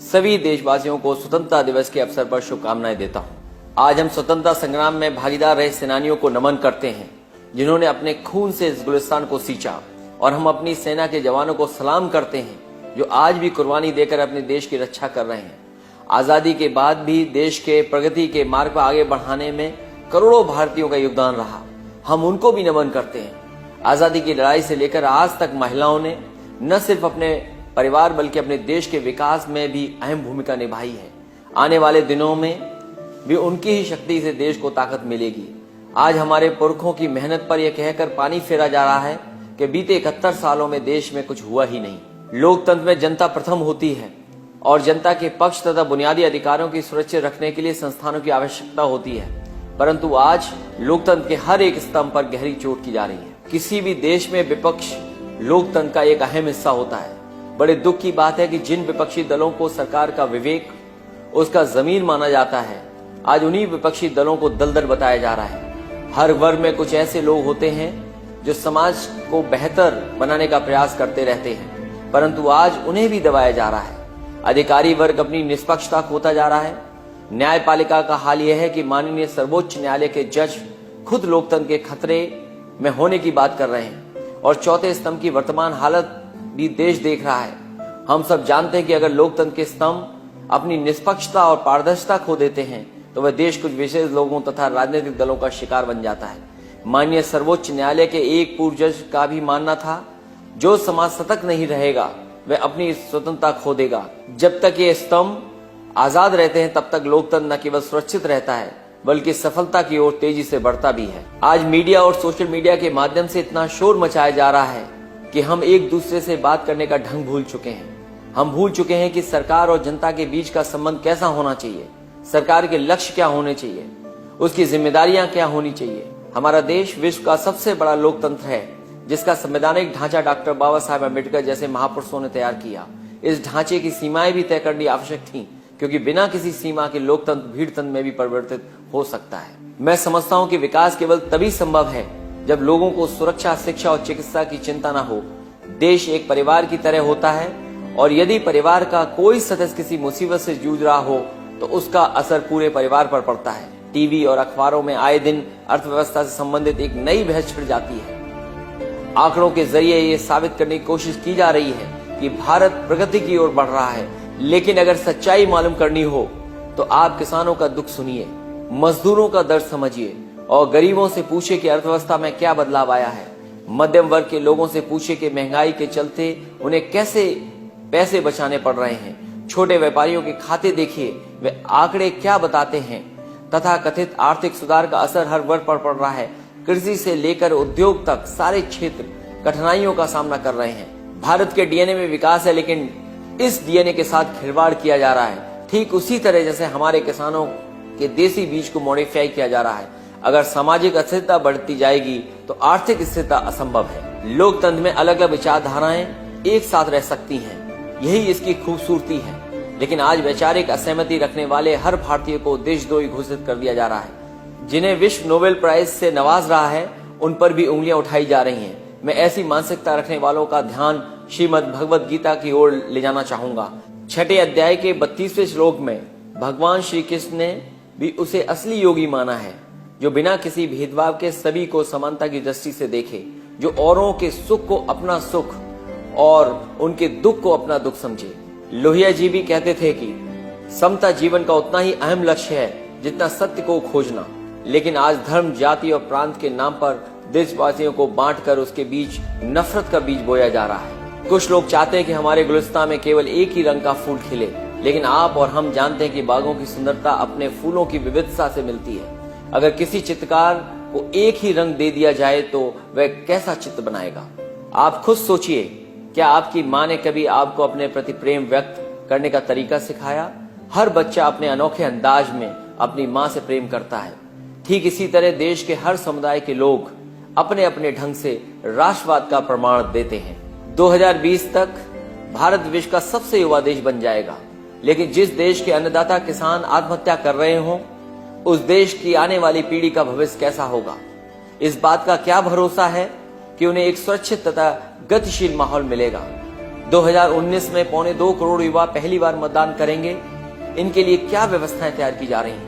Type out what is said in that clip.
सभी देशवासियों को स्वतंत्रता दिवस के अवसर पर शुभकामनाएं देता हूं। आज हम स्वतंत्रता संग्राम में भागीदार रहे सेनानियों को नमन करते हैं, जिन्होंने अपने खून से इस गुलिस्तान को सींचा, और हम अपनी सेना के जवानों को सलाम करते हैं, जो आज भी कुर्बानी देकर अपने देश की रक्षा कर रहे हैं। आजादी के बाद भी देश के प्रगति के मार्ग पर आगे बढ़ाने में करोड़ों भारतीयों का योगदान रहा। हम उनको भी नमन करते हैं। आजादी की लड़ाई से लेकर आज तक महिलाओं ने न सिर्फ अपने परिवार बल्कि अपने देश के विकास में भी अहम भूमिका निभाई है। आने वाले दिनों में भी उनकी ही शक्ति से देश को ताकत मिलेगी। आज हमारे पुरखों की मेहनत पर यह कहकर पानी फेरा जा रहा है कि बीते 71 सालों में देश में कुछ हुआ ही नहीं। लोकतंत्र में जनता प्रथम होती है और जनता के पक्ष तथा बुनियादी अधिकारों की सुरक्षित रखने के लिए संस्थानों की आवश्यकता होती है, परंतु आज लोकतंत्र के हर एक स्तंभ पर गहरी चोट की जा रही है। किसी भी देश में विपक्ष लोकतंत्र का एक अहम हिस्सा होता है। बड़े दुख की बात है कि जिन विपक्षी दलों को सरकार का विवेक उसका जमीन माना जाता है, आज उन्हीं विपक्षी दलों को दलदल बताया जा रहा है। हर वर्ग में कुछ ऐसे लोग होते हैं जो समाज को बेहतर बनाने का प्रयास करते रहते हैं, परंतु आज उन्हें भी दबाया जा रहा है। अधिकारी वर्ग अपनी निष्पक्षता खोता जा रहा है। न्यायपालिका का हाल यह है कि माननीय सर्वोच्च न्यायालय के जज खुद लोकतंत्र के खतरे में होने की बात कर रहे हैं, और चौथे स्तंभ की वर्तमान हालत भी देश देख रहा है। हम सब जानते हैं कि अगर लोकतंत्र के स्तंभ अपनी निष्पक्षता और पारदर्शिता खो देते हैं तो वह देश कुछ विशेष लोगों तथा राजनीतिक दलों का शिकार बन जाता है। माननीय सर्वोच्च न्यायालय के एक पूर्व जज का भी मानना था, जो समाज सतर्क नहीं रहेगा वह अपनी स्वतंत्रता खो देगा। जब तक ये स्तंभ आजाद रहते हैं तब तक लोकतंत्र न केवल सुरक्षित रहता है बल्कि सफलता की ओर तेजी से बढ़ता भी है। आज मीडिया और सोशल मीडिया के माध्यम से इतना शोर मचाया जा रहा है कि हम एक दूसरे से बात करने का ढंग भूल चुके हैं। हम भूल चुके हैं कि सरकार और जनता के बीच का संबंध कैसा होना चाहिए, सरकार के लक्ष्य क्या होने चाहिए, उसकी जिम्मेदारियां क्या होनी चाहिए। हमारा देश विश्व का सबसे बड़ा लोकतंत्र है, जिसका संवैधानिक ढांचा डॉक्टर बाबा साहेब अम्बेडकर जैसे महापुरुषों ने तैयार किया। इस ढांचे की सीमाएं भी तय करनी आवश्यक थी, क्योंकि बिना किसी सीमा के लोकतंत्र भीड़तंत्र में भी परिवर्तित हो सकता है। मैं समझता हूं कि विकास केवल तभी संभव है जब लोगों को सुरक्षा, शिक्षा और चिकित्सा की चिंता न हो। देश एक परिवार की तरह होता है, और यदि परिवार का कोई सदस्य किसी मुसीबत से जूझ रहा हो तो उसका असर पूरे परिवार पर पड़ता है। टीवी और अखबारों में आए दिन अर्थव्यवस्था से संबंधित एक नई बहस छिड़ जाती है। आंकड़ों के जरिए ये साबित करने की कोशिश की जा रही है कि भारत प्रगति की ओर बढ़ रहा है, लेकिन अगर सच्चाई मालूम करनी हो तो आप किसानों का दुख सुनिए, मजदूरों का दर्द समझिए और गरीबों से पूछिए कि अर्थव्यवस्था में क्या बदलाव आया है। मध्यम वर्ग के लोगों से पूछिए कि महंगाई के चलते उन्हें कैसे पैसे बचाने पड़ रहे हैं। छोटे व्यापारियों के खाते देखिए, वे आंकड़े क्या बताते हैं, तथा कथित आर्थिक सुधार का असर हर वर्ग पर पड़ रहा है। कृषि से लेकर उद्योग तक सारे क्षेत्र कठिनाइयों का सामना कर रहे हैं। भारत के डीएनए में विकास है, लेकिन इस डीएनए के साथ खिलवाड़ किया जा रहा है, ठीक उसी तरह जैसे हमारे किसानों के देसी बीज को मॉडिफाई किया जा रहा है। अगर सामाजिक अस्थिरता बढ़ती जाएगी तो आर्थिक स्थिरता असंभव है। लोकतंत्र में अलग अलग विचारधाराएं एक साथ रह सकती हैं, यही इसकी खूबसूरती है, लेकिन आज वैचारिक असहमति रखने वाले हर भारतीय को देशद्रोही घोषित कर दिया जा रहा है। जिन्हें विश्व नोबेल प्राइज से नवाज रहा है, उन पर भी उंगलियां उठाई जा रही हैं। मैं ऐसी मानसिकता रखने वालों का ध्यान श्रीमद् भगवद गीता की ओर ले जाना चाहूंगा। 6 अध्याय के 32वें श्लोक में भगवान श्री कृष्ण ने भी उसे असली योगी माना है, जो बिना किसी भेदभाव के सभी को समानता की दृष्टि से देखे, जो औरों के सुख को अपना सुख और उनके दुख को अपना दुख समझे। लोहिया जी भी कहते थे कि समता जीवन का उतना ही अहम लक्ष्य है जितना सत्य को खोजना, लेकिन आज धर्म, जाति और प्रांत के नाम पर देशवासियों को बांटकर उसके बीच नफरत का बीज बोया जा रहा है। कुछ लोग चाहते हैं कि हमारे गुलिस्तान में केवल एक ही रंग का फूल खिले, लेकिन आप और हम जानते हैं कि बागों की सुंदरता अपने फूलों की विविधता से मिलती है। अगर किसी चित्रकार को एक ही रंग दे दिया जाए तो वह कैसा चित्र बनाएगा? आप खुद सोचिए, क्या आपकी माँ ने कभी आपको अपने प्रति प्रेम व्यक्त करने का तरीका सिखाया? हर बच्चा अपने अनोखे अंदाज में अपनी माँ से प्रेम करता है। ठीक इसी तरह देश के हर समुदाय के लोग अपने अपने ढंग से राष्ट्रवाद का प्रमाण देते हैं। 2020 तक भारत विश्व का सबसे युवा देश बन जाएगा, लेकिन जिस देश के अन्नदाता किसान आत्महत्या कर रहे हों, उस देश की आने वाली पीढ़ी का भविष्य कैसा होगा? इस बात का क्या भरोसा है कि उन्हें एक सुरक्षित तथा गतिशील माहौल मिलेगा? 2019 में 1.25 करोड़ युवा पहली बार मतदान करेंगे। इनके लिए क्या व्यवस्थाएं तैयार की जा रही हैं?